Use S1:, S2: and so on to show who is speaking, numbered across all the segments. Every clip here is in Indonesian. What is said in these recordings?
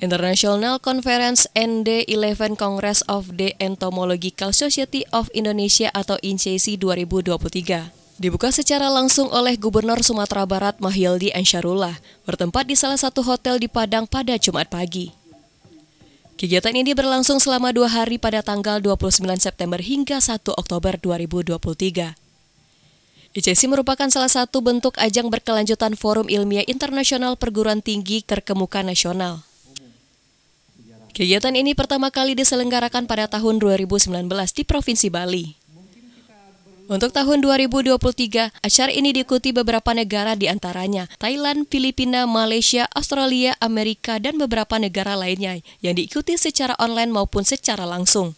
S1: International Conference and the 11 Congress of the Entomological Society of Indonesia atau INCSI 2023 dibuka secara langsung oleh Gubernur Sumatera Barat Mahyildi Ansarullah bertempat di salah satu hotel di Padang pada Jumat pagi. Kegiatan ini berlangsung selama 2 hari pada tanggal 29 September hingga 1 Oktober 2023. ICSI merupakan salah satu bentuk ajang berkelanjutan Forum Ilmiah Internasional Perguruan Tinggi Terkemuka Nasional. Kegiatan ini pertama kali diselenggarakan pada tahun 2019 di Provinsi Bali. Untuk tahun 2023, acara ini diikuti beberapa negara di antaranya Thailand, Filipina, Malaysia, Australia, Amerika, dan beberapa negara lainnya yang diikuti secara online maupun secara langsung.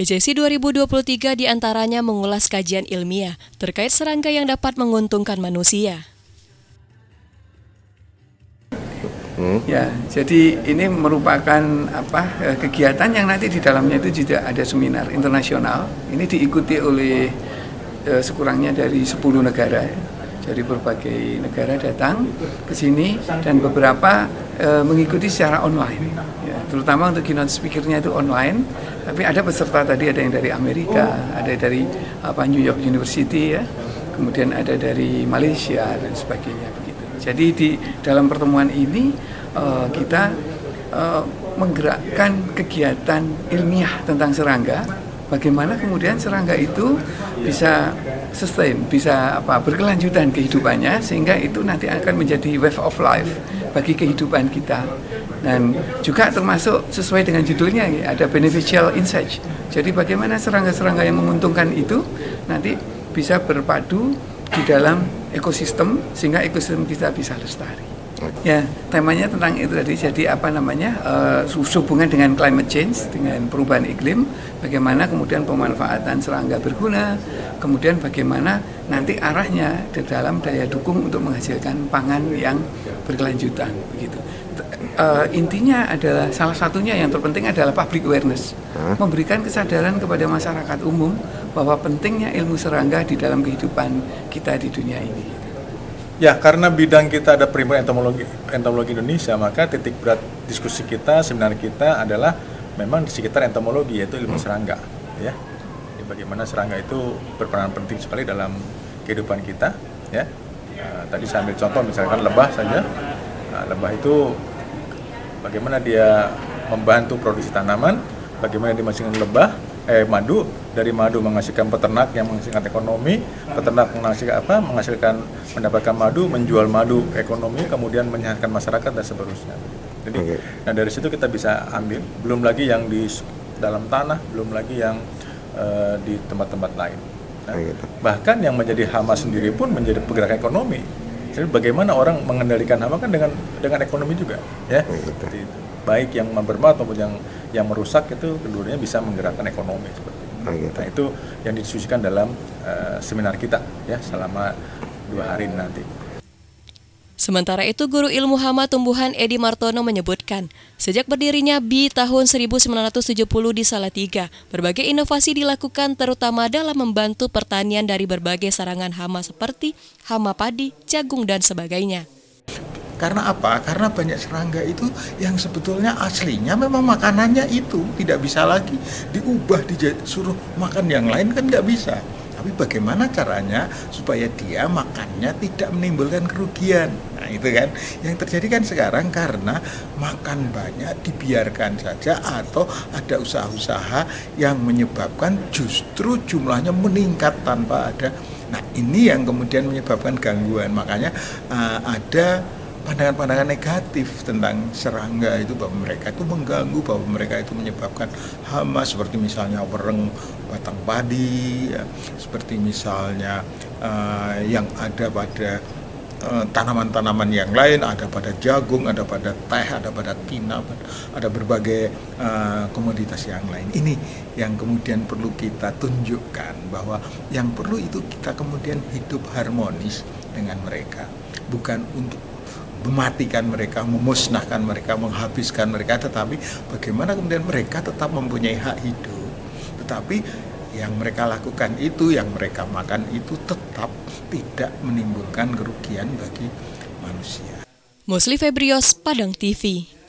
S1: ICSI 2023 di antaranya mengulas kajian ilmiah terkait serangga yang dapat menguntungkan manusia.
S2: Ya, jadi ini merupakan kegiatan yang nanti di dalamnya itu juga ada seminar internasional. Ini diikuti oleh sekurangnya dari 10 negara. Dari berbagai negara datang ke sini dan beberapa mengikuti secara online. Ya, terutama untuk keynote speaker-nya itu online. Tapi ada peserta tadi, ada yang dari Amerika, ada dari New York University ya, kemudian ada dari Malaysia dan sebagainya begitu. Jadi di dalam pertemuan ini kita menggerakkan kegiatan ilmiah tentang serangga, bagaimana kemudian serangga itu bisa sustain, bisa berkelanjutan kehidupannya, sehingga itu nanti akan menjadi wave of life bagi kehidupan kita. Dan juga termasuk sesuai dengan judulnya, ada beneficial insight. Jadi bagaimana serangga-serangga yang menguntungkan itu nanti bisa berpadu di dalam ekosistem, sehingga ekosistem kita bisa lestari. Ya, temanya tentang itu tadi. Jadi hubungan dengan climate change, dengan perubahan iklim, bagaimana kemudian pemanfaatan serangga berguna, kemudian bagaimana nanti arahnya di dalam daya dukung untuk menghasilkan pangan yang berkelanjutan begitu. Intinya adalah salah satunya yang terpenting adalah public awareness, memberikan kesadaran kepada masyarakat umum bahwa pentingnya ilmu serangga di dalam kehidupan kita di dunia ini.
S3: Ya, karena bidang kita ada Perhimpunan Entomologi Indonesia, maka titik berat diskusi kita, seminar kita adalah memang di sekitar entomologi, yaitu ilmu serangga. Ya, jadi bagaimana serangga itu berperan penting sekali dalam kehidupan kita. Ya, tadi saya ambil contoh misalkan lebah saja. Nah, lebah itu bagaimana dia membantu produksi tanaman, bagaimana dia menghasilkan madu, dari madu menghasilkan peternak yang menghasilkan ekonomi, peternak menghasilkan mendapatkan madu, menjual madu ekonomi, kemudian menyehatkan masyarakat dan seterusnya. Jadi, nah dari situ kita bisa ambil, belum lagi yang di dalam tanah, belum lagi yang di tempat-tempat lain. Nah, bahkan yang menjadi hama sendiri pun menjadi penggerak ekonomi. Jadi bagaimana orang mengendalikan hama kan dengan ekonomi juga, ya. Jadi, baik yang bermanfaat maupun yang merusak itu keduanya bisa menggerakkan ekonomi seperti itu. Nah, itu yang didiskusikan dalam seminar kita ya selama 2 hari nanti.
S1: Sementara itu, Guru Ilmu Hama Tumbuhan Edi Martono menyebutkan, sejak berdirinya BI tahun 1970 di Salatiga, berbagai inovasi dilakukan terutama dalam membantu pertanian dari berbagai sarangan hama seperti hama padi, jagung, dan sebagainya.
S4: Karena apa? Karena banyak serangga itu yang sebetulnya aslinya memang makanannya itu tidak bisa lagi diubah, disuruh makan yang lain kan nggak bisa. Tapi bagaimana caranya supaya dia makannya tidak menimbulkan kerugian? Nah itu kan yang terjadi kan sekarang, karena makan banyak dibiarkan saja atau ada usaha-usaha yang menyebabkan justru jumlahnya meningkat tanpa ada. Nah ini yang kemudian menyebabkan gangguan. Makanya ada pandangan-pandangan negatif tentang serangga itu, bahwa mereka itu mengganggu, bahwa mereka itu menyebabkan hama, seperti misalnya wereng batang padi, ya, seperti misalnya yang ada pada tanaman-tanaman yang lain, ada pada jagung, ada pada teh, ada pada tinam, ada berbagai komoditas yang lain. Ini yang kemudian perlu kita tunjukkan, bahwa yang perlu itu kita kemudian hidup harmonis dengan mereka, bukan untuk mematikan mereka, memusnahkan mereka, menghabiskan mereka, tetapi bagaimana kemudian mereka tetap mempunyai hak hidup. Tetapi yang mereka lakukan itu, yang mereka makan itu tetap tidak menimbulkan kerugian bagi manusia.
S1: Musli Febrios, Padang TV.